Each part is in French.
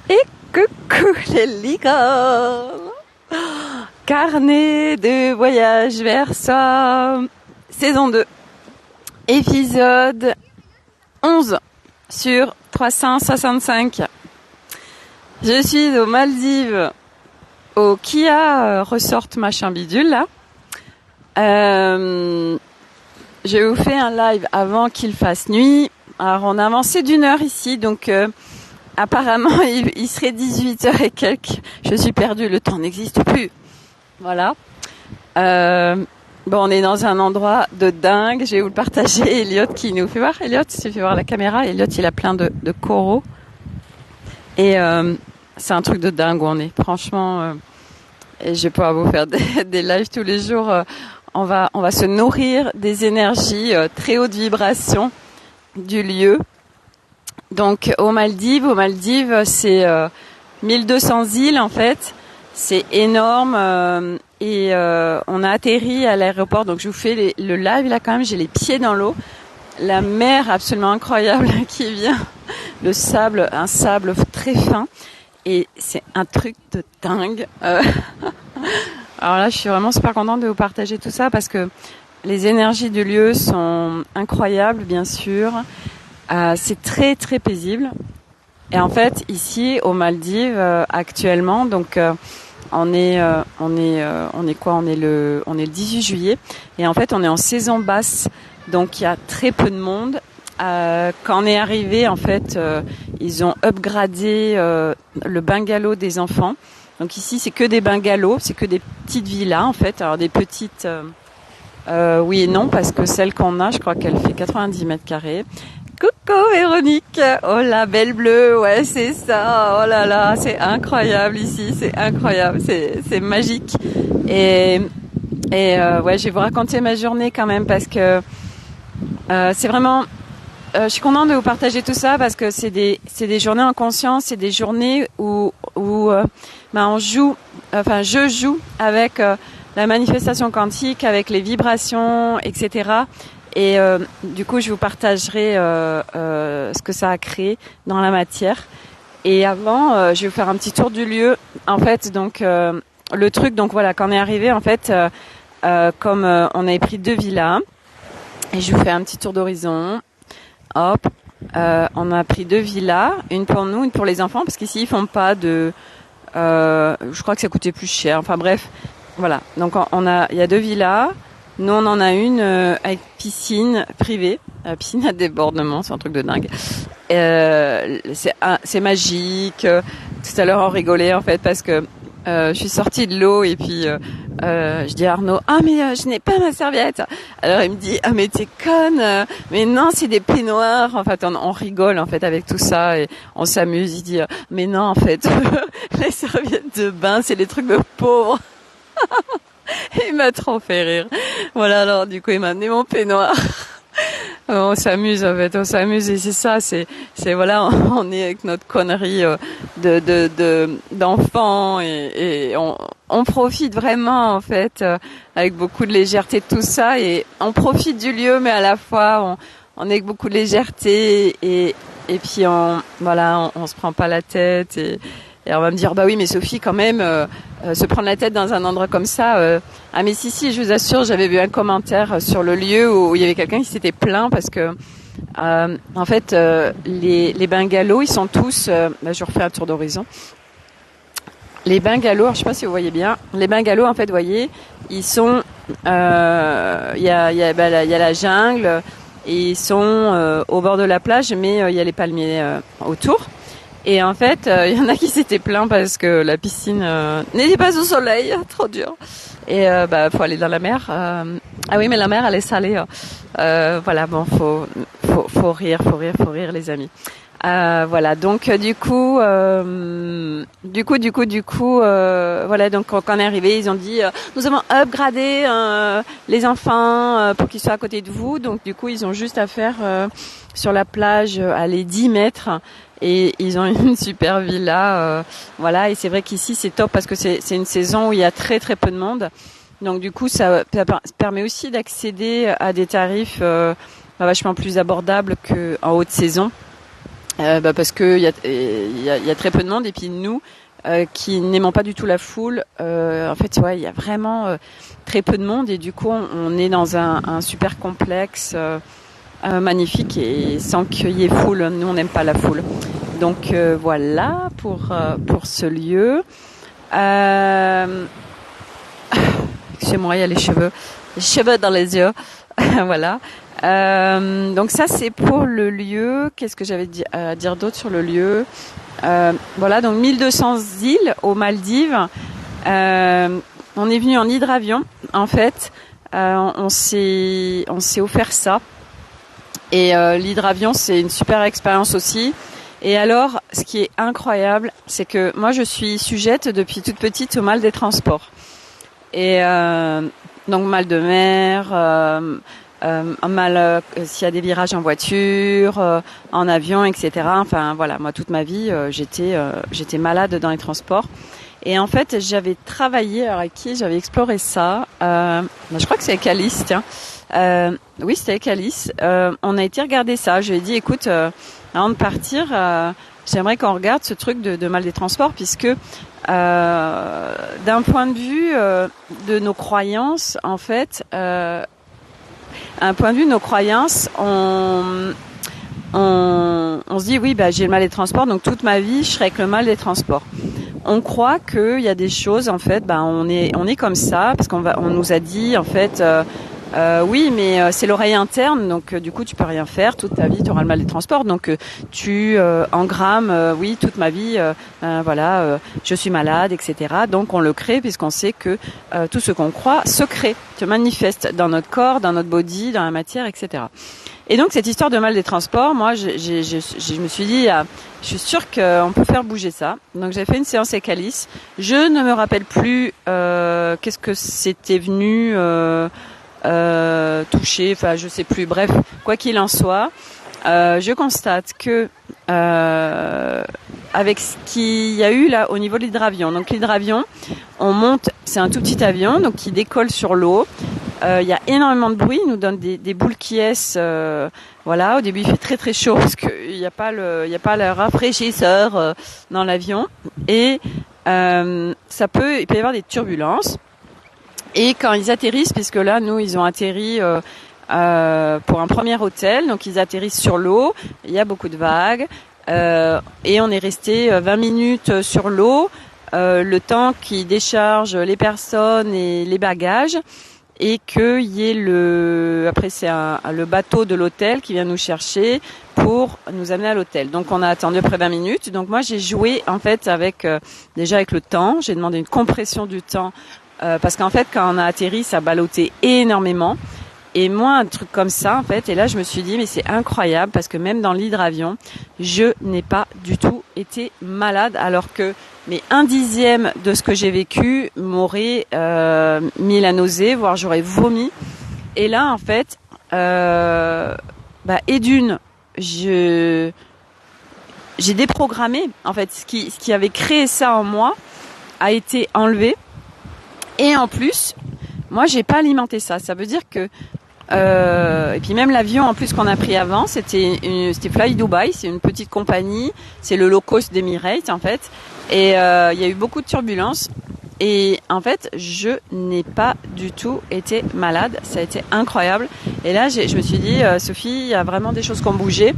Et coucou les licornes. Carnet de voyage vers soi, saison 2, épisode 11 sur 365. Je suis aux Maldives, au Kia Resort machin bidule là. Je vous fais un live avant qu'il fasse nuit. Alors on a avancé d'1 heure ici, donc apparemment il serait 18h et quelques. Je suis perdue, le temps n'existe plus. Voilà. Bon, on est dans un endroit de dingue. Je vais vous le partager. Elliot qui nous fait voir. Elliot, tu fais voir la caméra. Elliot, il a plein de coraux. Et c'est un truc de dingue où on est. Franchement, et je vais pouvoir vous faire des lives tous les jours. On va se nourrir des énergies très haute vibration du lieu. Donc aux Maldives, c'est 1200 îles en fait. C'est énorme et on a atterri à l'aéroport. Donc je vous fais le live là quand même. J'ai les pieds dans l'eau. La mer absolument incroyable qui vient. Le sable, un sable très fin. Et c'est un truc de dingue. Alors là, je suis vraiment super contente de vous partager tout ça parce que les énergies du lieu sont incroyables, bien sûr. C'est très très paisible. Et en fait, ici aux Maldives, actuellement, donc on est quoi? On est le 18 juillet. Et en fait, on est en saison basse, donc il y a très peu de monde. Quand on est arrivé, en fait, ils ont upgradé le bungalow des enfants. Donc ici, c'est que des bungalows, c'est que des petites villas, en fait. Alors des petites, oui et non, parce que celle qu'on a, je crois qu'elle fait 90 mètres carrés. Coucou Véronique, oh la belle bleue, ouais c'est ça, oh là là, c'est incroyable ici, c'est incroyable, c'est magique. Et ouais, je vais vous raconter ma journée quand même parce que c'est vraiment, je suis contente de vous partager tout ça parce que c'est des journées en conscience, c'est des journées où on joue, enfin je joue avec la manifestation quantique, avec les vibrations, etc. Et du coup, je vous partagerai ce que ça a créé dans la matière. Et avant, je vais vous faire un petit tour du lieu. En fait, donc le truc, donc voilà, quand on est arrivé, en fait, comme on avait pris 2 villas, et je vous fais un petit tour d'horizon. Hop, on a pris 2 villas, une pour nous, une pour les enfants, parce qu'ici ils font pas de, je crois que ça coûtait plus cher. Enfin bref, voilà. Donc il y a 2 villas. Nous, on en a une avec piscine privée, piscine à débordement, c'est un truc de dingue. C'est magique. Tout à l'heure, on rigolait en fait parce que je suis sortie de l'eau et puis je dis à Arnaud, ah mais je n'ai pas ma serviette. Alors il me dit, ah mais t'es conne, mais non, c'est des peignoirs. En fait, on rigole en fait avec tout ça et on s'amuse. Il dit, mais non, en fait, les serviettes de bain, c'est des trucs de pauvres. Il m'a trop fait rire. Voilà, alors du coup, il m'a amené mon peignoir. On s'amuse en fait, on s'amuse et c'est ça, c'est voilà, on est avec notre connerie d'enfants et on profite vraiment en fait avec beaucoup de légèreté de tout ça et on profite du lieu mais à la fois on est avec beaucoup de légèreté et puis on se prend pas la tête et on va me dire, bah oui, mais Sophie, quand même, se prendre la tête dans un endroit comme ça. Ah, mais si, je vous assure, j'avais vu un commentaire sur le lieu où il y avait quelqu'un qui s'était plaint parce que, en fait, les bungalows, ils sont tous, je refais un tour d'horizon. Les bungalows, alors, je sais pas si vous voyez bien, les bungalows, en fait, vous voyez, ils sont, il y a la jungle, et ils sont au bord de la plage, mais il y a les palmiers autour. Et en fait, il y en a qui s'étaient plaints parce que la piscine n'était pas au soleil, trop dur. Et faut aller dans la mer. Ah oui, mais la mer elle est salée. Voilà, bon, faut rire, les amis. Voilà, donc du coup, voilà, donc quand on est arrivé, ils ont dit, nous avons upgradé les enfants pour qu'ils soient à côté de vous. Donc du coup, ils ont juste à faire sur la plage, aller 10 mètres. Et ils ont une super villa, voilà. Et c'est vrai qu'ici c'est top parce que c'est une saison où il y a très très peu de monde. Donc du coup ça permet aussi d'accéder à des tarifs vachement plus abordables qu'en haute saison. Parce que il y a très peu de monde et puis nous qui n'aimons pas du tout la foule. En fait, ouais, il y a vraiment très peu de monde et du coup, on est dans un super complexe magnifique et sans qu'il y ait foule. Nous, on n'aime pas la foule. Donc voilà pour ce lieu. Excusez-moi, il y a les cheveux dans les yeux. Voilà. Donc ça c'est pour le lieu. Qu'est-ce que j'avais à dire d'autre sur le lieu? Voilà, donc 1200 îles aux Maldives. On est venu en hydravion en fait. On s'est offert ça. Et l'hydravion c'est une super expérience aussi. Et alors, ce qui est incroyable, c'est que moi je suis sujette depuis toute petite au mal des transports. Et donc mal de mer. Mal s'il y a des virages en voiture, en avion, etc. Enfin voilà, moi toute ma vie j'étais malade dans les transports. Et en fait j'avais travaillé avec qui j'avais exploré ça. Je crois que c'est avec Alice, tiens. Oui, c'était avec Alice. On a été regarder ça. Je lui ai dit écoute, avant de partir, j'aimerais qu'on regarde ce truc de mal des transports puisque d'un point de vue de nos croyances, en fait. Un point de vue de nos croyances, on se dit oui, j'ai le mal des transports, donc toute ma vie je serai avec le mal des transports. On croit qu'il y a des choses en fait, on est comme ça parce on nous a dit en fait oui, mais c'est l'oreille interne, donc du coup tu peux rien faire toute ta vie, tu auras le mal des transports, donc tu engrammes oui toute ma vie, voilà, je suis malade, etc. Donc on le crée puisqu'on sait que tout ce qu'on croit se crée, se manifeste dans notre corps, dans notre body, dans la matière, etc. Et donc cette histoire de mal des transports, moi je me suis dit, je suis sûre qu'on peut faire bouger ça. Donc j'ai fait une séance avec Alice. Je ne me rappelle plus qu'est-ce que c'était venu toucher, enfin je sais plus. Bref, quoi qu'il en soit, je constate que avec ce qu'il y a eu là au niveau de l'hydravion. Donc l'hydravion, on monte, c'est un tout petit avion donc qui décolle sur l'eau. Il y a énormément de bruit, il nous donne des boules qui voilà, au début il fait très très chaud parce qu'il n'y a pas le rafraîchisseur dans l'avion et il peut y avoir des turbulences. Et quand ils atterrissent, puisque là nous ils ont atterri pour un premier hôtel, donc ils atterrissent sur l'eau, il y a beaucoup de vagues et on est resté 20 minutes sur l'eau, le temps qu'ils déchargent les personnes et les bagages. Et qu'il y ait après c'est le bateau de l'hôtel qui vient nous chercher pour nous amener à l'hôtel. Donc on a attendu après 20 minutes. Donc moi j'ai joué en fait déjà avec le temps. J'ai demandé une compression du temps parce qu'en fait quand on a atterri ça ballottait énormément. Et moi un truc comme ça en fait. Et là je me suis dit mais c'est incroyable parce que même dans l'hydravion je n'ai pas du tout été malade alors que mais 1/10 de ce que j'ai vécu m'aurait mis la nausée, voire j'aurais vomi. Et là, en fait, et d'une, j'ai déprogrammé. En fait, ce qui avait créé ça en moi a été enlevé. Et en plus, moi, j'ai pas alimenté ça. Ça veut dire que et puis même l'avion en plus qu'on a pris avant, c'était Fly Dubai, c'est une petite compagnie, c'est le low cost d'Emirates en fait. Et il y a eu beaucoup de turbulences et en fait je n'ai pas du tout été malade, ça a été incroyable. Et là je me suis dit Sophie, il y a vraiment des choses qui ont bougé.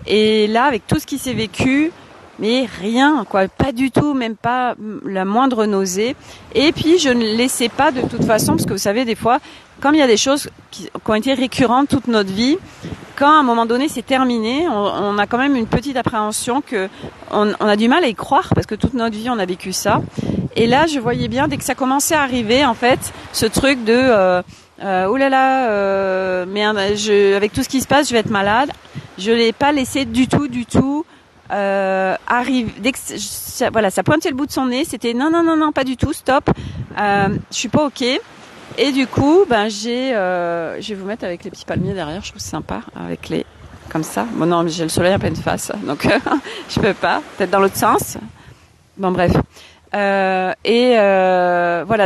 Et là avec tout ce qui s'est vécu, mais rien quoi, pas du tout, même pas la moindre nausée. Et puis je ne laissais pas de toute façon, parce que vous savez des fois comme il y a des choses qui ont été récurrentes toute notre vie, quand à un moment donné c'est terminé, on a quand même une petite appréhension que on a du mal à y croire parce que toute notre vie on a vécu ça. Et là je voyais bien dès que ça commençait à arriver en fait ce truc de oh là là, merde, avec tout ce qui se passe je vais être malade. Je l'ai pas laissé du tout arrive dès que ça pointait le bout de son nez, c'était non pas du tout, stop, je suis pas ok. Et du coup, je vais vous mettre avec les petits palmiers derrière, je trouve que c'est sympa, avec les comme ça. Bon non, mais j'ai le soleil en pleine face, donc je peux pas. Peut-être dans l'autre sens. Bon bref. Voilà,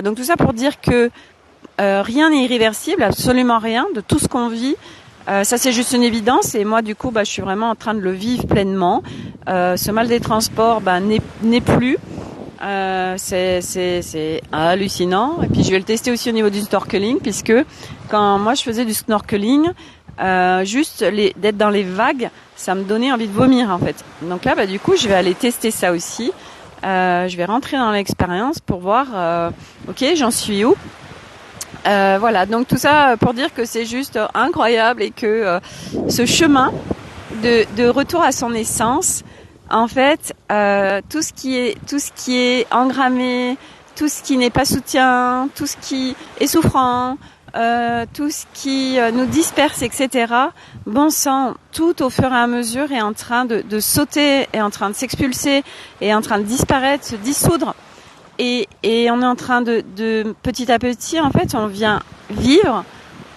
donc tout ça pour dire que rien n'est irréversible, absolument rien de tout ce qu'on vit. Ça c'est juste une évidence et moi du coup je suis vraiment en train de le vivre pleinement. Ce mal des transports n'est plus. C'est hallucinant et puis je vais le tester aussi au niveau du snorkeling puisque quand moi je faisais du snorkeling, juste d'être dans les vagues, ça me donnait envie de vomir en fait. Donc là du coup je vais aller tester ça aussi. Je vais rentrer dans l'expérience pour voir ok j'en suis où. Voilà, donc tout ça pour dire que c'est juste incroyable et que ce chemin de retour à son essence, en fait, tout ce qui est engrammé, tout ce qui n'est pas soutien, tout ce qui est souffrant, tout ce qui nous disperse, etc. Bon sang, tout au fur et à mesure est en train de sauter, est en train de s'expulser, est en train de disparaître, se dissoudre. Et on est en train de petit à petit, en fait, on vient vivre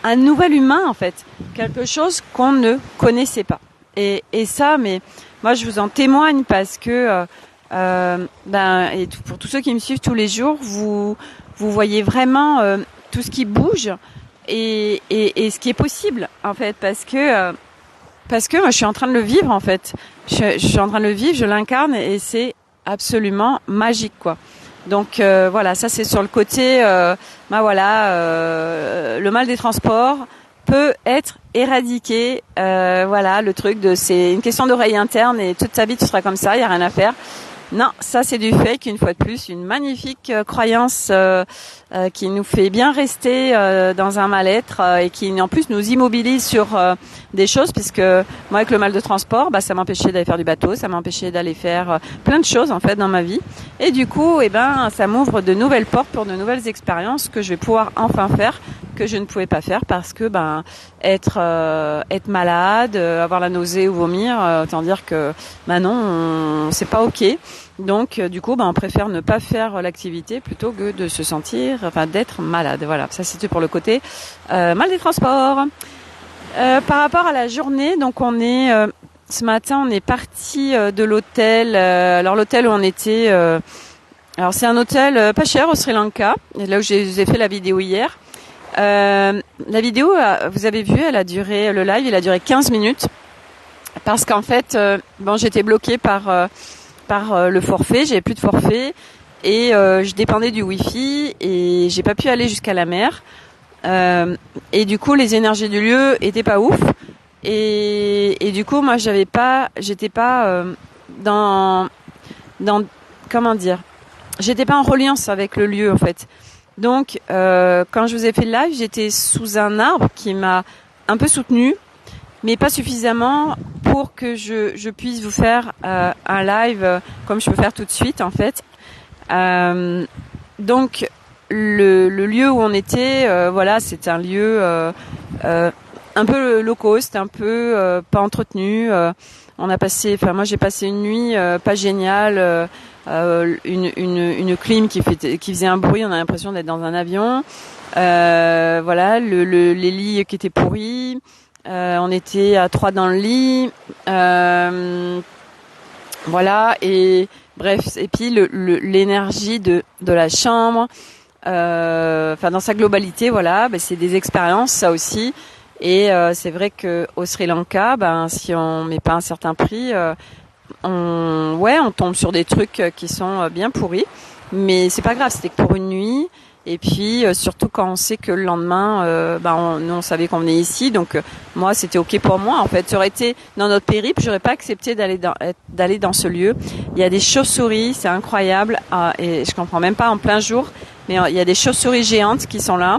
un nouvel humain, en fait, quelque chose qu'on ne connaissait pas. Et ça, mais moi, je vous en témoigne parce que, et pour tous ceux qui me suivent tous les jours, vous voyez vraiment tout ce qui bouge et ce qui est possible, en fait, parce que moi, je suis en train de le vivre, en fait. Je suis en train de le vivre, je l'incarne et c'est absolument magique, quoi. Donc voilà, ça c'est sur le côté, le mal des transports peut être éradiqué. Voilà, le truc c'est une question d'oreille interne et toute ta vie tu seras comme ça, il y a rien à faire. Non, ça c'est du fake, une fois de plus, une magnifique croyance qui nous fait bien rester dans un mal-être et qui en plus nous immobilise sur des choses, puisque moi avec le mal de transport, ça m'empêchait d'aller faire du bateau, ça m'empêchait d'aller faire plein de choses en fait dans ma vie. Et du coup, ça m'ouvre de nouvelles portes pour de nouvelles expériences que je vais pouvoir enfin faire, que je ne pouvais pas faire parce que être malade, avoir la nausée ou vomir, autant dire que non, c'est pas ok. Donc du coup, on préfère ne pas faire l'activité plutôt que de se sentir, d'être malade. Voilà, ça c'était pour le côté mal des transports. Par rapport à la journée, donc on est ce matin, on est parti de l'hôtel. Alors l'hôtel où on était, alors c'est un hôtel pas cher au Sri Lanka, là où j'ai fait la vidéo hier. La vidéo, vous avez vu, le live, il a duré 15 minutes parce qu'en fait, j'étais bloquée par le forfait, j'avais plus de forfait et je dépendais du wifi et j'ai pas pu aller jusqu'à la mer. Et du coup, les énergies du lieu étaient pas ouf et du coup, moi, j'étais pas dans comment dire, j'étais pas en reliance avec le lieu en fait. Donc, quand je vous ai fait le live, j'étais sous un arbre qui m'a un peu soutenue, mais pas suffisamment pour que je puisse vous faire un live comme je peux faire tout de suite, en fait. Donc, le lieu où on était, c'était un lieu un peu low cost, un peu pas entretenu. Moi j'ai passé une nuit pas géniale. Une clim qui faisait un bruit, on a l'impression d'être dans un avion. Les lits qui étaient pourris. On était à 3 dans le lit. Et bref, et puis l'énergie de la chambre, dans sa globalité, c'est des expériences, ça aussi. Et c'est vrai que au Sri Lanka, si on met pas un certain prix, on tombe sur des trucs qui sont bien pourris, mais c'est pas grave, c'était que pour une nuit. Et puis surtout quand on sait que le lendemain, nous on savait qu'on venait ici, donc moi c'était ok pour moi. En fait, ça aurait été dans notre périple, j'aurais pas accepté d'aller dans ce lieu. Il y a des chauves-souris, c'est incroyable, et je comprends même pas en plein jour, mais il y a des chauves-souris géantes qui sont là.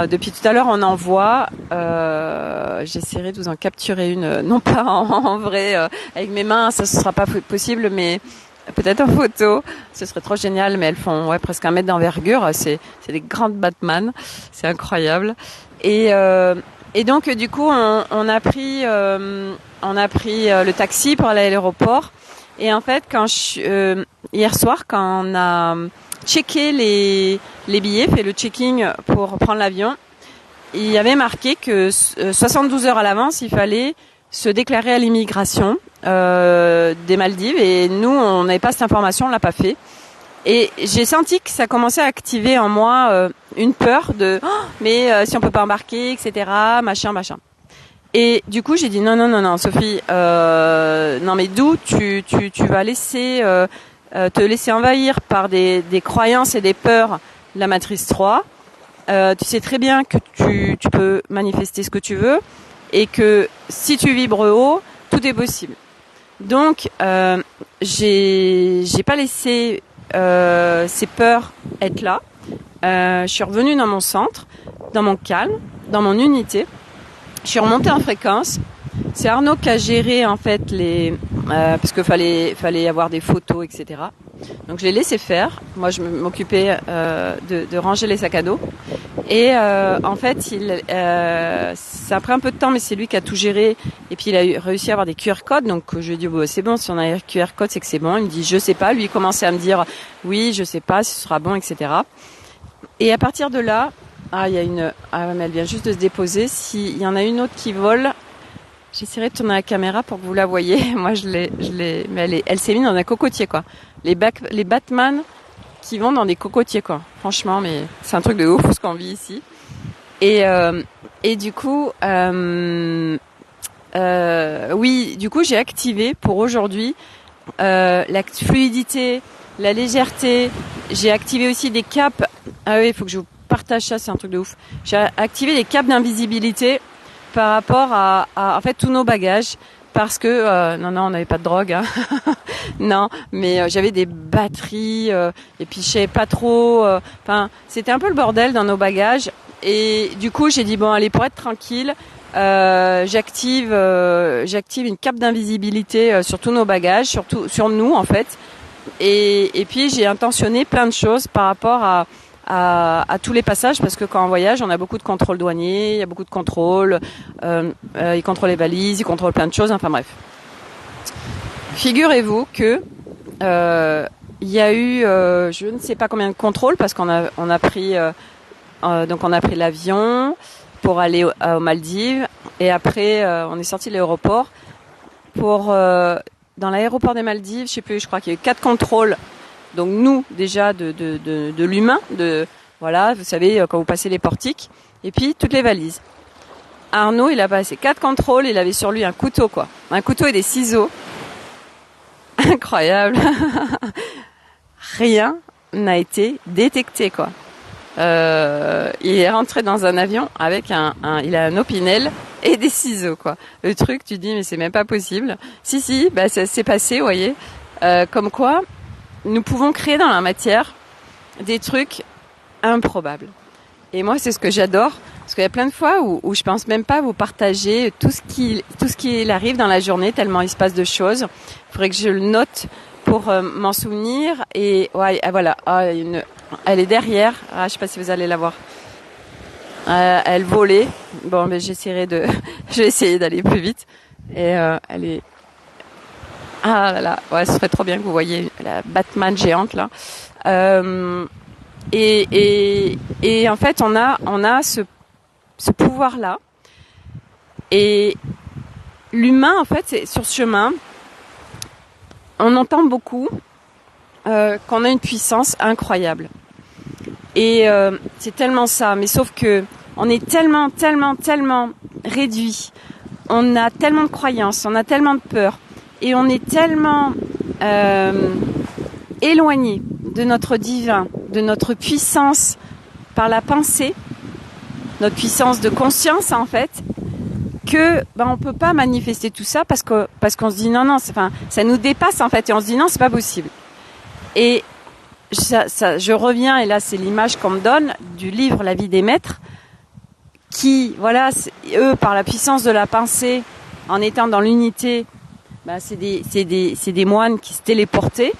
Depuis tout à l'heure, on en voit. J'essaierai de vous en capturer une, non pas en vrai avec mes mains, ça ce sera pas possible, mais peut-être en photo, ce serait trop génial. Mais elles font presque 1 mètre d'envergure. C'est des grandes Batman, c'est incroyable. Et donc du coup, on a pris le taxi pour aller à l'aéroport. Et en fait, hier soir, quand on a checké les billets, fait le checking pour prendre l'avion, il y avait marqué que 72 heures à l'avance, il fallait se déclarer à l'immigration des Maldives, et nous, on n'avait pas cette information, on l'a pas fait. Et j'ai senti que ça commençait à activer en moi une peur de mais si on peut pas embarquer, etc., machin. Et du coup, j'ai dit non, Sophie, non mais d'où tu vas laisser te laisser envahir par des croyances et des peurs de la matrice 3. Tu sais très bien que tu peux manifester ce que tu veux et que si tu vibres haut, tout est possible. Donc, j'ai pas laissé ces peurs être là. Je suis revenue dans mon centre, dans mon calme, dans mon unité. Je suis remontée en fréquence. C'est Arnaud qui a géré en fait parce qu'il fallait avoir des photos, etc. Donc je l'ai laissé faire. Moi je m'occupais de ranger les sacs à dos. Et en fait ça a pris un peu de temps, mais c'est lui qui a tout géré. Et puis il a réussi à avoir des QR codes. Donc je lui ai dit c'est bon, si on a un QR code c'est que c'est bon. Il me dit je sais pas. Lui il commençait à me dire oui je sais pas si ce sera bon, etc. Et à partir de là, mais elle vient juste de se déposer. S'il y en a une autre qui vole, j'essaierai de tourner la caméra pour que vous la voyez. Moi, mais elle s'est mise dans un cocotier, quoi. Les Batman qui vont dans des cocotiers, quoi. Franchement, mais c'est un truc de ouf ce qu'on vit ici. Et du coup, oui, du coup, j'ai activé pour aujourd'hui la fluidité, la légèreté. J'ai activé aussi des caps. Ah oui, il faut que je vous partage ça, c'est un truc de ouf. J'ai activé des caps d'invisibilité par rapport à en fait tous nos bagages, parce que non on n'avait pas de drogue, hein. Non, mais j'avais des batteries et puis je savais pas trop. Enfin, c'était un peu le bordel dans nos bagages. Et du coup, j'ai dit bon, allez, pour être tranquille, j'active une cape d'invisibilité sur tous nos bagages, surtout sur nous en fait. Et puis j'ai intentionné plein de choses par rapport à tous les passages, parce que quand on voyage, on a beaucoup de contrôles douaniers, il y a beaucoup de contrôles, ils contrôlent les valises, ils contrôlent plein de choses, enfin bref. Figurez-vous que il y a eu je ne sais pas combien de contrôles, parce qu'on a pris l'avion pour aller aux Maldives, et après on est sorti de l'aéroport pour dans l'aéroport des Maldives, je crois qu'il y a eu 4 contrôles. Donc nous, déjà de l'humain, voilà, vous savez, quand vous passez les portiques, et puis toutes les valises. Arnaud, il a passé 4 contrôles, il avait sur lui un couteau, quoi. Un couteau et des ciseaux. Incroyable. Rien n'a été détecté, quoi. Il est rentré dans un avion avec il a un opinel et des ciseaux, quoi. Le truc, tu dis, mais c'est même pas possible. Si, bah, ça s'est passé, vous voyez. Comme quoi, nous pouvons créer dans la matière des trucs improbables. Et moi, c'est ce que j'adore, parce qu'il y a plein de fois où je pense même pas vous partager tout ce qui arrive dans la journée, tellement il se passe de choses. Il faudrait que je le note pour m'en souvenir. Et ouais, voilà, elle est derrière. Je sais pas si vous allez la voir. Elle volait. Bon, mais je vais essayer d'aller plus vite. Et elle est. Ah là là, ouais, ce serait trop bien que vous voyez la Batman géante là. Et en fait, on a ce pouvoir là. Et l'humain, en fait, c'est sur ce chemin. On entend beaucoup qu'on a une puissance incroyable. Et c'est tellement ça. Mais sauf que on est tellement réduit. On a tellement de croyances, on a tellement de peur. Et on est tellement éloigné de notre divin, de notre puissance par la pensée, notre puissance de conscience en fait, que on peut pas manifester tout ça parce qu'on se dit non, ça nous dépasse en fait, et on se dit non, c'est pas possible. Et je reviens, et là c'est l'image qu'on me donne du livre La vie des maîtres, qui voilà, eux par la puissance de la pensée, en étant dans l'unité, c'est des moines qui se téléportaient,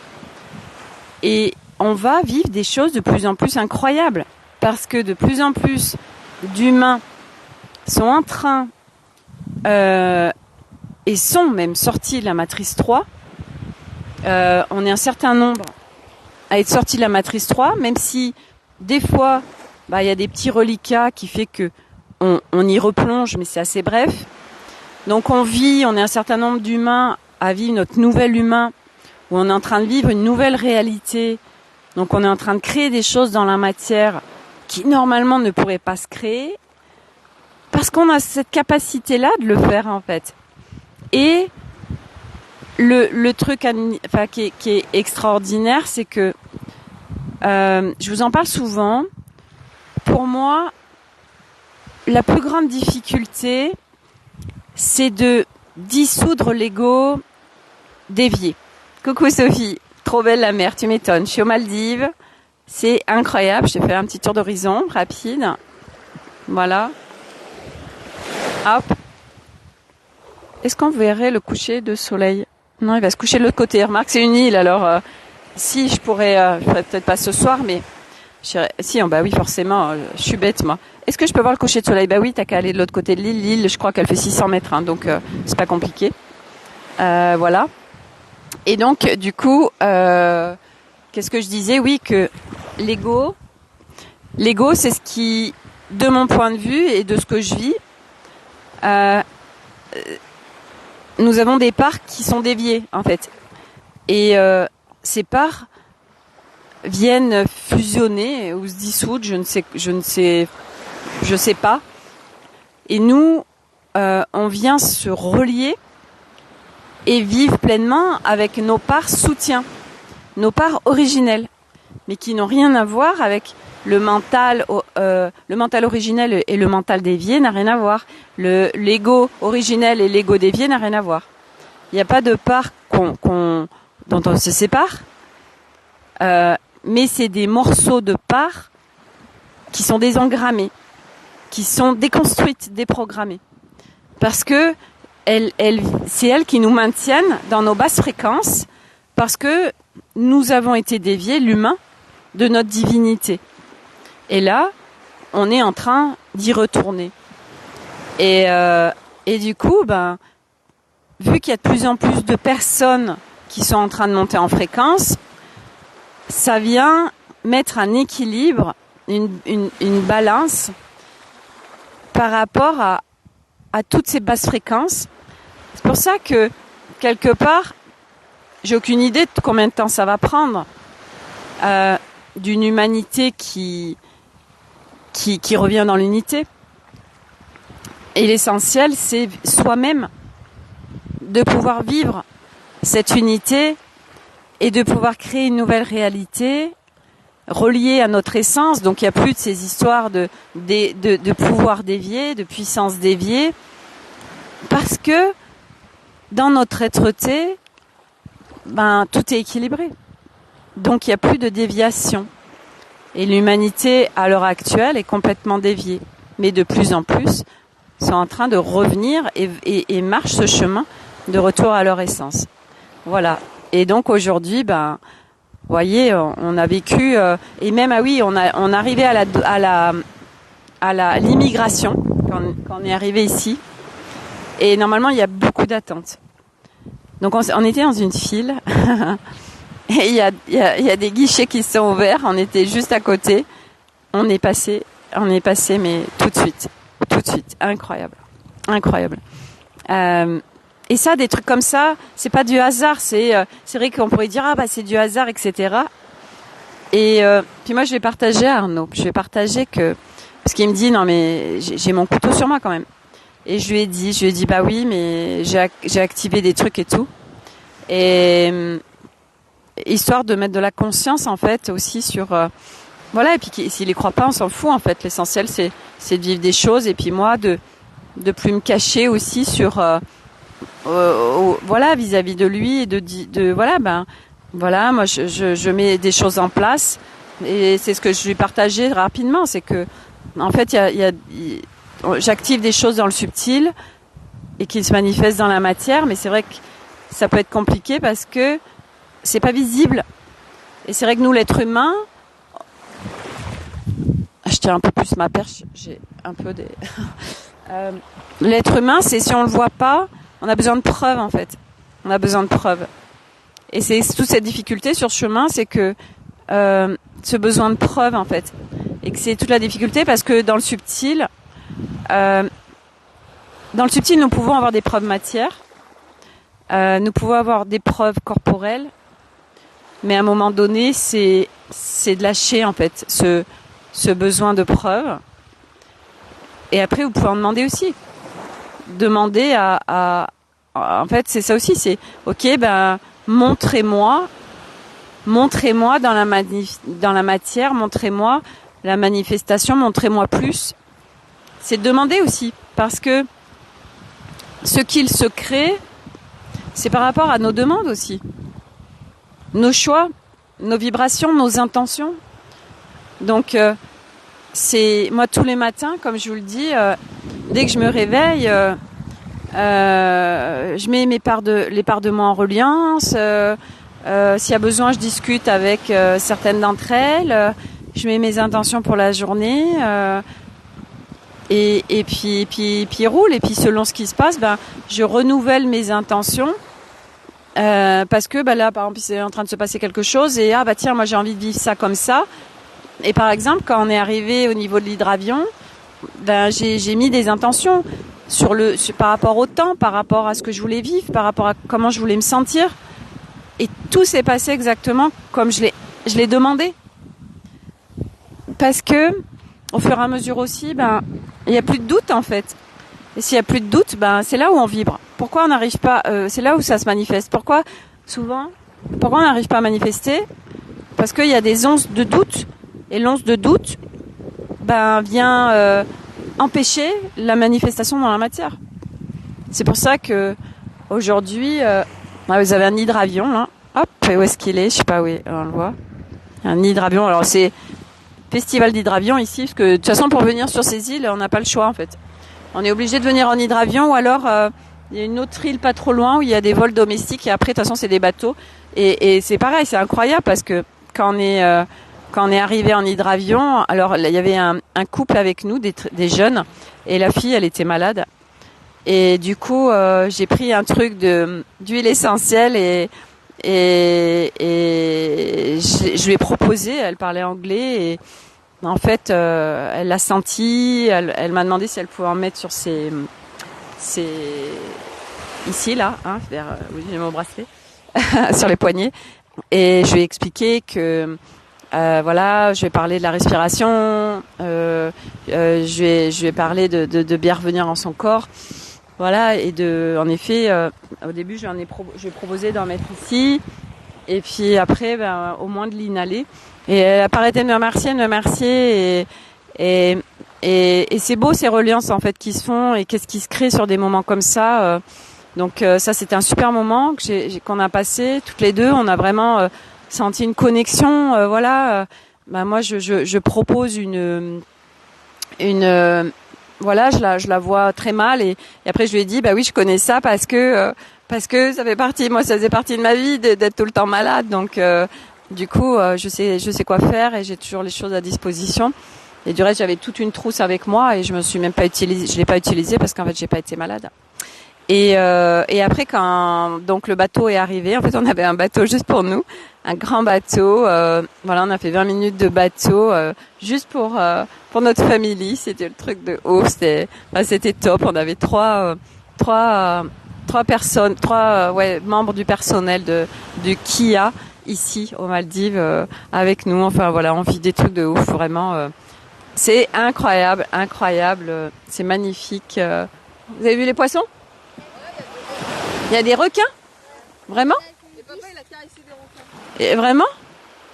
et on va vivre des choses de plus en plus incroyables, parce que de plus en plus d'humains sont en train et sont même sortis de la matrice 3. On est un certain nombre à être sortis de la matrice 3, même si des fois y a des petits reliquats qui fait que on y replonge, mais c'est assez bref. Donc on est un certain nombre d'humains à vivre notre nouvel humain, où on est en train de vivre une nouvelle réalité. Donc on est en train de créer des choses dans la matière qui normalement ne pourraient pas se créer, parce qu'on a cette capacité-là de le faire en fait. Et le truc qui est extraordinaire, c'est que je vous en parle souvent. Pour moi, la plus grande difficulté, c'est de dissoudre l'ego dévié. Coucou Sophie, trop belle la mer, tu m'étonnes. Je suis aux Maldives, c'est incroyable. Je t'ai fait un petit tour d'horizon rapide. Voilà. Hop. Est-ce qu'on verrait le coucher de soleil? Non, il va se coucher de l'autre côté. Remarque, c'est une île, alors si je ferais peut-être pas ce soir, mais si, bah oui, forcément, je suis bête moi. Est-ce que je peux voir le coucher de soleil? Bah oui, t'as qu'à aller de l'autre côté de l'île. L'île, je crois qu'elle fait 600 mètres, hein, donc c'est pas compliqué. Voilà. Et donc, du coup, qu'est-ce que je disais? Oui, que l'ego, c'est ce qui, de mon point de vue et de ce que je vis, nous avons des parts qui sont déviées, en fait. Et ces parts viennent fusionner ou se dissoudre, je sais pas. Et nous, on vient se relier et vivre pleinement avec nos parts soutien, nos parts originelles, mais qui n'ont rien à voir avec le mental originel et le mental dévié n'a rien à voir. L'ego originel et l'ego dévié n'a rien à voir. Il n'y a pas de part dont on se sépare, mais c'est des morceaux de parts qui sont désengrammés, qui sont déconstruites, déprogrammées. Parce que c'est elles qui nous maintiennent dans nos basses fréquences, parce que nous avons été déviés, l'humain, de notre divinité. Et là, on est en train d'y retourner. Et du coup, vu qu'il y a de plus en plus de personnes qui sont en train de monter en fréquence, ça vient mettre un équilibre, une balance par rapport à toutes ces basses fréquences. C'est pour ça que, quelque part, j'ai aucune idée de combien de temps ça va prendre, d'une humanité qui revient dans l'unité. Et l'essentiel, c'est soi-même de pouvoir vivre cette unité et de pouvoir créer une nouvelle réalité reliée à notre essence. Donc il n'y a plus de ces histoires de pouvoir dévié, de puissance déviée, parce que dans notre être-té, tout est équilibré. Donc il n'y a plus de déviation. Et l'humanité, à l'heure actuelle, est complètement déviée. Mais de plus en plus, sont en train de revenir et marchent ce chemin de retour à leur essence. Voilà. Et donc aujourd'hui, vous voyez, on a vécu et même on arrivait à l'immigration quand on est arrivé ici. Et normalement, il y a beaucoup d'attentes. Donc on était dans une file et il y a des guichets qui sont ouverts. On était juste à côté. On est passé, mais tout de suite, incroyable. Et ça, des trucs comme ça, c'est pas du hasard. C'est vrai qu'on pourrait dire c'est du hasard, etc. Et puis moi, je vais partager à Arnaud. Je vais partager parce qu'il me dit non mais j'ai mon couteau sur moi quand même. Et je lui ai dit oui, mais j'ai activé des trucs et tout. Et histoire de mettre de la conscience en fait aussi sur voilà, et puis s'il y croit pas, on s'en fout en fait. L'essentiel c'est de vivre des choses, et puis moi de plus me cacher aussi sur voilà, vis-à-vis de lui, et voilà, moi je mets des choses en place, et c'est ce que je lui partageais rapidement, c'est que en fait j'active des choses dans le subtil et qui se manifestent dans la matière, mais c'est vrai que ça peut être compliqué parce que c'est pas visible. Et c'est vrai que nous, l'être humain, je tiens un peu plus ma perche, j'ai un peu des l'être humain, c'est si on le voit pas, on a besoin de preuves en fait. On a besoin de preuves. Et c'est toute cette difficulté sur ce chemin, c'est que ce besoin de preuves en fait. Et que c'est toute la difficulté parce que dans le subtil, nous pouvons avoir des preuves matières, nous pouvons avoir des preuves corporelles, mais à un moment donné, c'est de lâcher en fait ce besoin de preuves Et après, vous pouvez en demander aussi. Demander en fait, c'est ça aussi, c'est, ok, ben, montrez-moi dans la matière, montrez-moi la manifestation, montrez-moi plus. C'est demander aussi, parce que ce qu'il se crée, c'est par rapport à nos demandes aussi. Nos choix, nos vibrations, nos intentions. Donc, c'est moi tous les matins, comme je vous le dis, dès que je me réveille, je mets les parts de moi en reliance. S'il y a besoin, je discute avec certaines d'entre elles. Je mets mes intentions pour la journée. Et puis roule. Et puis selon ce qui se passe, ben je renouvelle mes intentions. Parce que là, par exemple, c'est en train de se passer quelque chose et tiens, moi j'ai envie de vivre ça comme ça. Et par exemple, quand on est arrivé au niveau de l'hydravion, j'ai mis des intentions par rapport au temps, par rapport à ce que je voulais vivre, par rapport à comment je voulais me sentir. Et tout s'est passé exactement comme je l'ai demandé. Parce que, au fur et à mesure aussi, il n'y a plus de doute en fait. Et s'il n'y a plus de doute, c'est là où on vibre. Pourquoi on n'arrive pas, c'est là où ça se manifeste. Pourquoi on n'arrive pas à manifester? Parce qu'il y a des onces de doute. Et l'once de doute, vient empêcher la manifestation dans la matière. C'est pour ça que aujourd'hui, vous avez un hydravion là. Hop, où est-ce qu'il est? Je sais pas où on le voit. Un hydravion. Alors c'est festival d'hydravion ici, parce que de toute façon pour venir sur ces îles, on n'a pas le choix en fait. On est obligé de venir en hydravion, ou alors il y a une autre île pas trop loin où il y a des vols domestiques et après de toute façon c'est des bateaux. Et c'est pareil, c'est incroyable parce que quand on est arrivé en hydravion, alors il y avait un couple avec nous, des jeunes, et la fille elle était malade. Et du coup j'ai pris un truc d'huile essentielle et je lui ai proposé, elle parlait anglais et en fait elle l'a senti, elle m'a demandé si elle pouvait en mettre sur ses ici là, vers j'ai mon bracelet sur les poignets, et je lui ai expliqué que je vais parler de la respiration, je vais parler de bien revenir en son corps. Voilà, et en effet, au début, je lui ai proposé d'en mettre ici, et puis après, au moins de l'inhaler. Et elle a pas arrêté de me remercier, et c'est beau ces reliances en fait qui se font, et qu'est-ce qui se crée sur des moments comme ça. Donc ça, c'était un super moment qu'on a passé toutes les deux. On a vraiment senti une connexion. Moi, je propose voilà, je la vois très mal et après je lui ai dit oui, je connais ça parce que ça faisait partie de ma vie d'être tout le temps malade, donc du coup je sais quoi faire et j'ai toujours les choses à disposition. Et du reste, j'avais toute une trousse avec moi et je l'ai pas utilisée parce qu'en fait j'ai pas été malade. Et après quand donc le bateau est arrivé, en fait on avait un bateau juste pour nous, un grand bateau. On a fait 20 minutes de bateau juste pour notre famille. C'était le truc de ouf. C'était top. On avait trois personnes, membres du personnel du Kia ici aux Maldives avec nous. Enfin voilà, on vit des trucs de ouf vraiment. C'est incroyable. C'est magnifique. Vous avez vu les poissons? Il y a des requins? Vraiment? Et papa, il a caressé des requins. Et vraiment?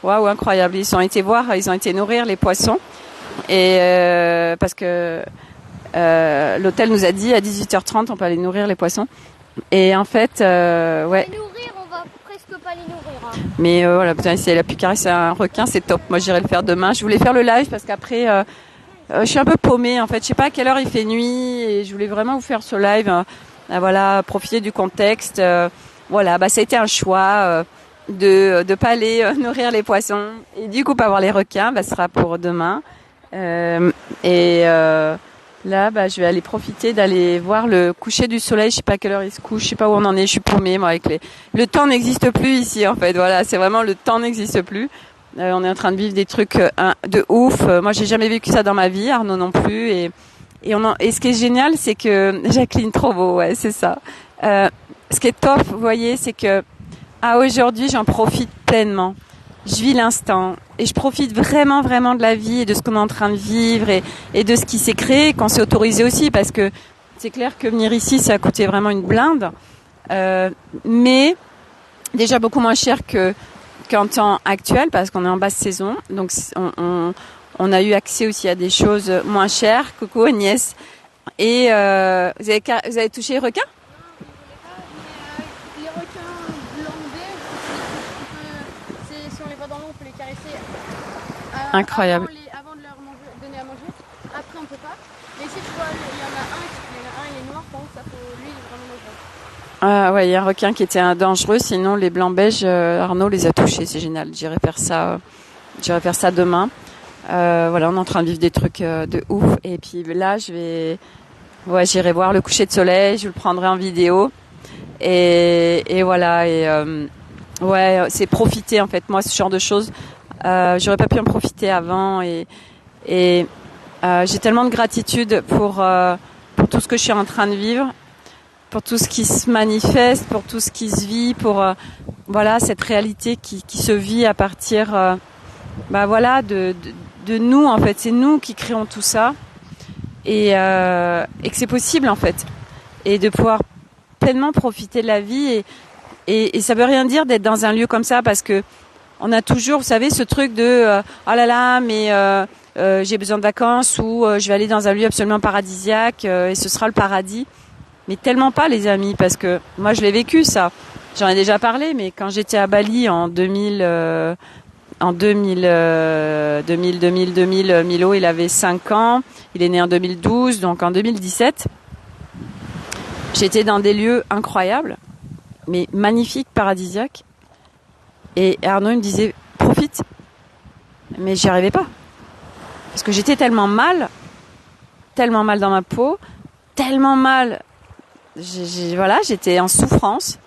Waouh, incroyable. Ils ont été nourrir les poissons. Et parce que l'hôtel nous a dit à 18h30, on peut aller nourrir les poissons. Et en fait, Les nourrir, on va presque pas les nourrir. Mais voilà, putain, si elle a pu caresser un requin, c'est top. Moi, j'irai le faire demain. Je voulais faire le live parce qu'après, je suis un peu paumée. En fait, je sais pas à quelle heure il fait nuit et je voulais vraiment vous faire ce live. Profiter du contexte. Ça a été un choix de pas aller nourrir les poissons et du coup pas voir les requins. Ce sera pour demain. Je vais aller profiter d'aller voir le coucher du soleil. Je sais pas à quelle heure il se couche, je sais pas où on en est. Je suis paumée moi le temps n'existe plus ici en fait. Voilà, c'est vraiment le temps n'existe plus. On est en train de vivre des trucs de ouf. Moi, j'ai jamais vécu ça dans ma vie, Arnaud non plus. Et ce qui est génial, c'est que Jacqueline, trop beau, ouais, c'est ça. Ce qui est top, vous voyez, c'est que aujourd'hui, j'en profite pleinement. Je vis l'instant et je profite vraiment vraiment de la vie et de ce qu'on est en train de vivre et de ce qui s'est créé quand c'est autorisé aussi, parce que c'est clair que venir ici ça a coûté vraiment une blinde, mais déjà beaucoup moins cher qu'en temps actuel parce qu'on est en basse saison, donc on a eu accès aussi à des choses moins chères. Coucou Agnès. Et vous avez touché les requins? Les requins blancs beige, si on les voit dans l'eau, on peut les caresser. Incroyable. Avant de leur donner à manger. Après, on peut pas. Mais ici, tu vois, il y en a un, il est noir, par contre, ça faut, lui, il est vraiment dangereux. Ah ouais, il y a un requin qui était dangereux, sinon les blancs beiges, Arnaud les a touchés, c'est génial. J'irai faire ça demain. Voilà, on est en train de vivre des trucs de ouf. Et puis là, j'irai voir le coucher de soleil, je le prendrai en vidéo. Et voilà, ouais, c'est profiter en fait. Moi, ce genre de choses, j'aurais pas pu en profiter avant. Et j'ai tellement de gratitude pour tout ce que je suis en train de vivre, pour tout ce qui se manifeste, pour tout ce qui se vit, pour voilà cette réalité qui se vit à partir, voilà, de nous en fait. C'est nous qui créons tout ça et que c'est possible en fait, et de pouvoir pleinement profiter de la vie et ça veut rien dire d'être dans un lieu comme ça, parce que on a toujours, vous savez, ce truc de oh là là, mais j'ai besoin de vacances, ou je vais aller dans un lieu absolument paradisiaque et ce sera le paradis. Mais tellement pas, les amis, parce que moi je l'ai vécu ça. J'en ai déjà parlé, mais quand j'étais à Bali en 2000, Milo, il avait 5 ans, il est né en 2012, donc en 2017, j'étais dans des lieux incroyables, mais magnifiques, paradisiaques. Et Arnaud il me disait, profite. Mais j'y arrivais pas. Parce que j'étais tellement mal dans ma peau, tellement mal, j'étais en souffrance,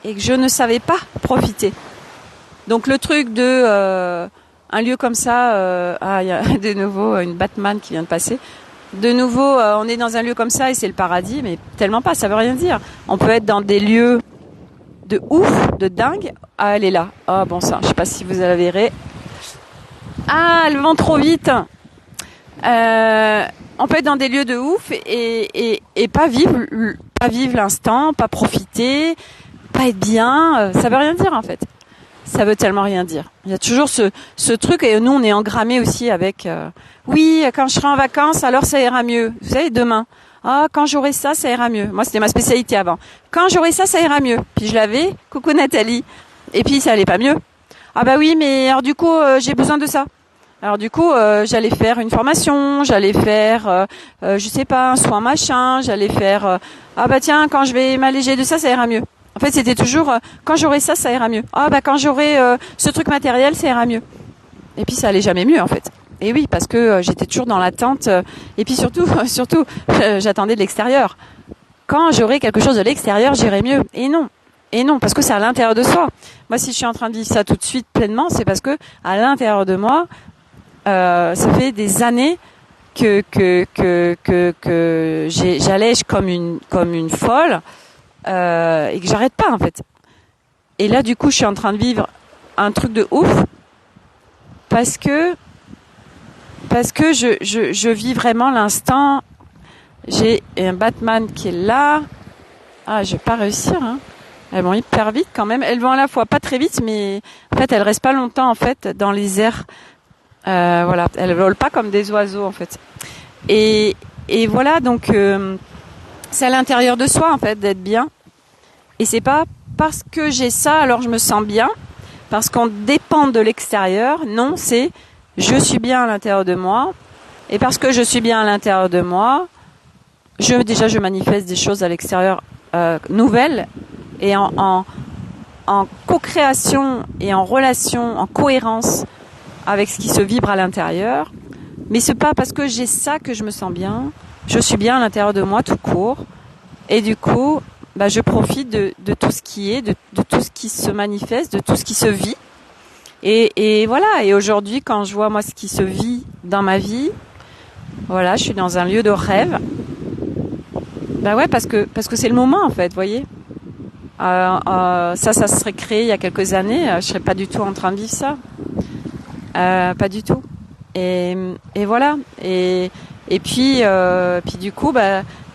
et que je ne savais pas profiter. Donc le truc de un lieu comme ça, il y a de nouveau une Batman qui vient de passer. De nouveau, on est dans un lieu comme ça et c'est le paradis, mais tellement pas, ça veut rien dire. On peut être dans des lieux de ouf, de dingue. Ah, elle est là. Ah, bon sang, je sais pas si vous la verrez. Ah, elle vend trop vite. On peut être dans des lieux de ouf et pas vivre l'instant, pas profiter, pas être bien. Ça veut rien dire en fait. Ça veut tellement rien dire. Il y a toujours ce truc, et nous on est engrammés aussi avec oui, quand je serai en vacances, alors ça ira mieux. Vous savez, demain. Ah, quand j'aurai ça, ça ira mieux. Moi, c'était ma spécialité avant. Quand j'aurai ça, ça ira mieux. Puis je l'avais. Coucou Nathalie. Et puis ça allait pas mieux. Ah bah oui, mais alors du coup, j'ai besoin de ça. Alors du coup, j'allais faire une formation, j'allais faire, je sais pas, un soin machin, j'allais faire. Ah bah tiens, quand je vais m'alléger de ça, ça ira mieux. En fait, c'était toujours quand j'aurai ça, ça ira mieux. Ah bah quand j'aurai ce truc matériel, ça ira mieux. Et puis ça allait jamais mieux en fait. Et oui, parce que j'étais toujours dans l'attente. Et puis surtout, j'attendais de l'extérieur. Quand j'aurai quelque chose de l'extérieur, j'irai mieux. Et non, parce que c'est à l'intérieur de soi. Moi, si je suis en train de vivre ça tout de suite pleinement, c'est parce que à l'intérieur de moi, ça fait des années que j'allège comme une folle et que j'arrête pas en fait. Et là, du coup, je suis en train de vivre un truc de ouf parce que je vis vraiment l'instant. J'ai un Batman qui est là. Ah, je vais pas réussir, hein. Elles vont hyper vite quand même. Elles vont à la fois pas très vite, mais en fait, elles restent pas longtemps en fait dans les airs. Voilà, elles volent pas comme des oiseaux en fait. Et voilà, donc c'est à l'intérieur de soi en fait d'être bien. Et c'est pas parce que j'ai ça alors je me sens bien, parce qu'on dépend de l'extérieur. Non, c'est je suis bien à l'intérieur de moi. Et parce que je suis bien à l'intérieur de moi, je manifeste des choses à l'extérieur nouvelles et en co-création et en relation, en cohérence avec ce qui se vibre à l'intérieur. Mais c'est pas parce que j'ai ça que je me sens bien. Je suis bien à l'intérieur de moi tout court. Et du coup, je profite de tout ce qui est, de tout ce qui se manifeste, de tout ce qui se vit. Et voilà. Et aujourd'hui, quand je vois moi ce qui se vit dans ma vie, voilà, je suis dans un lieu de rêve. Ouais, parce que c'est le moment en fait, vous voyez. Ça se serait créé il y a quelques années, je serais pas du tout en train de vivre ça. Pas du tout. Et voilà. Et puis du coup,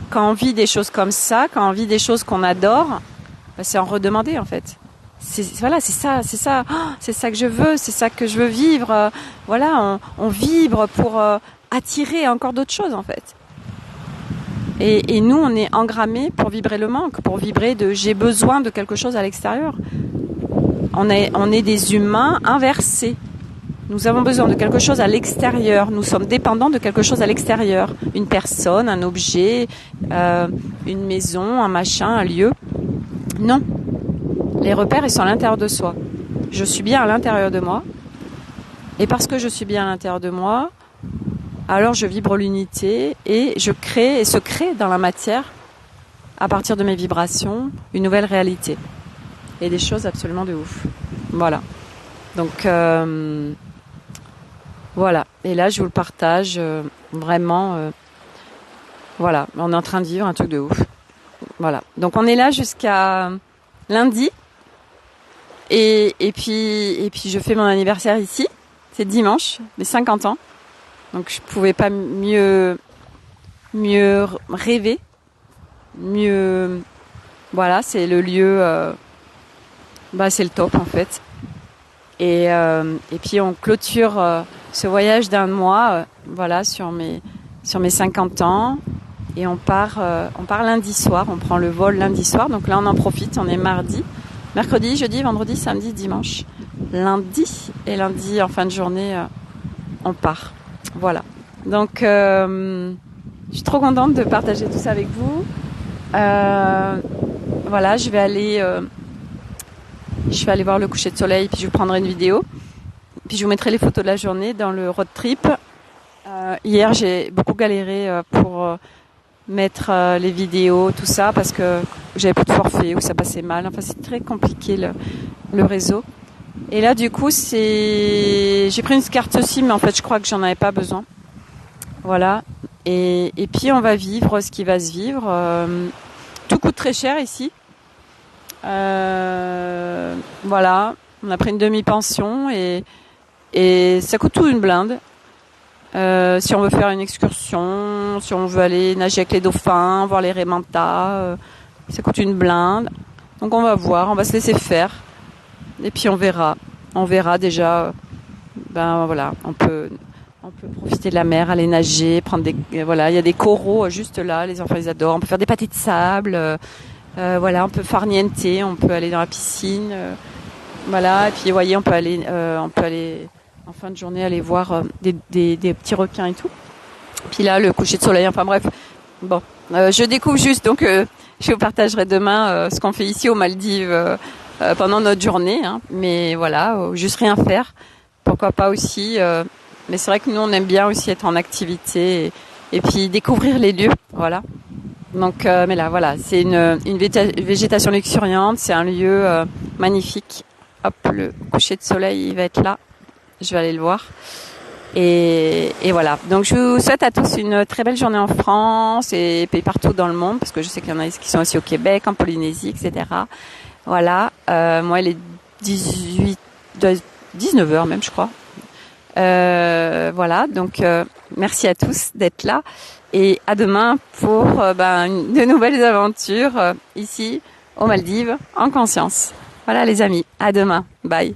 quand on vit des choses comme ça, quand on vit des choses qu'on adore, c'est en redemander en fait. Voilà, c'est ça, oh, c'est ça que je veux, c'est ça que je veux vivre. Voilà, on vibre pour attirer encore d'autres choses en fait. Et nous, on est engrammés pour vibrer le manque, pour vibrer de j'ai besoin de quelque chose à l'extérieur. On est des humains inversés. Nous avons besoin de quelque chose à l'extérieur. Nous sommes dépendants de quelque chose à l'extérieur. Une personne, un objet, une maison, un machin, un lieu. Non. Les repères, ils sont à l'intérieur de soi. Je suis bien à l'intérieur de moi. Et parce que je suis bien à l'intérieur de moi, alors je vibre l'unité et je crée et se crée dans la matière, à partir de mes vibrations, une nouvelle réalité. Et des choses absolument de ouf. Voilà. Donc, voilà. Et là, je vous le partage vraiment. Voilà. On est en train de vivre un truc de ouf. Voilà. Donc, on est là jusqu'à lundi. Et puis, je fais mon anniversaire ici. C'est dimanche, mes 50 ans. Donc, je pouvais pas mieux rêver. Mieux. Voilà, c'est le lieu. C'est le top, en fait. Et puis on clôture ce voyage d'un mois, voilà, sur mes 50 ans, et on part lundi soir. On prend le vol lundi soir. Donc là, on en profite. On est mardi, mercredi, jeudi, vendredi, samedi, dimanche, lundi, et lundi en fin de journée, on part. Voilà. Donc, je suis trop contente de partager tout ça avec vous. Voilà, je vais aller voir le coucher de soleil, puis je vous prendrai une vidéo. Puis je vous mettrai les photos de la journée dans le road trip. Hier, j'ai beaucoup galéré pour mettre les vidéos, tout ça, parce que j'avais plus de forfait ou ça passait mal. Enfin, c'est très compliqué le réseau. Et là, du coup, j'ai pris une carte SIM, mais en fait, je crois que j'en avais pas besoin. Voilà. Et puis, on va vivre ce qui va se vivre. Tout coûte très cher ici. Voilà, on a pris une demi-pension et ça coûte tout une blinde. Si on veut faire une excursion, si on veut aller nager avec les dauphins, voir les raies manta, ça coûte une blinde. Donc on va voir, on va se laisser faire. Et puis on verra déjà. Voilà, on peut profiter de la mer, aller nager, prendre voilà, il y a des coraux juste là, les enfants les adorent. On peut faire des pâtés de sable. Voilà, on peut farniente, on peut aller dans la piscine, voilà. Et puis, vous voyez, on peut aller en fin de journée aller voir des petits requins et tout. Puis là, le coucher de soleil. Enfin bref, bon, je découvre juste, donc je vous partagerai demain ce qu'on fait ici aux Maldives pendant notre journée. Hein. Mais voilà, juste rien faire. Pourquoi pas aussi. Mais c'est vrai que nous, on aime bien aussi être en activité et puis découvrir les lieux. Voilà. Donc, mais là, voilà, c'est une végétation luxuriante, c'est un lieu magnifique. Hop, le coucher de soleil, il va être là. Je vais aller le voir. Et voilà. Donc, je vous souhaite à tous une très belle journée en France et partout dans le monde, parce que je sais qu'il y en a qui sont aussi au Québec, en Polynésie, etc. Voilà. Moi, il est 19h même, je crois. Voilà. Donc, merci à tous d'être là. Et à demain pour de nouvelles aventures ici aux Maldives en conscience. Voilà les amis, à demain. Bye.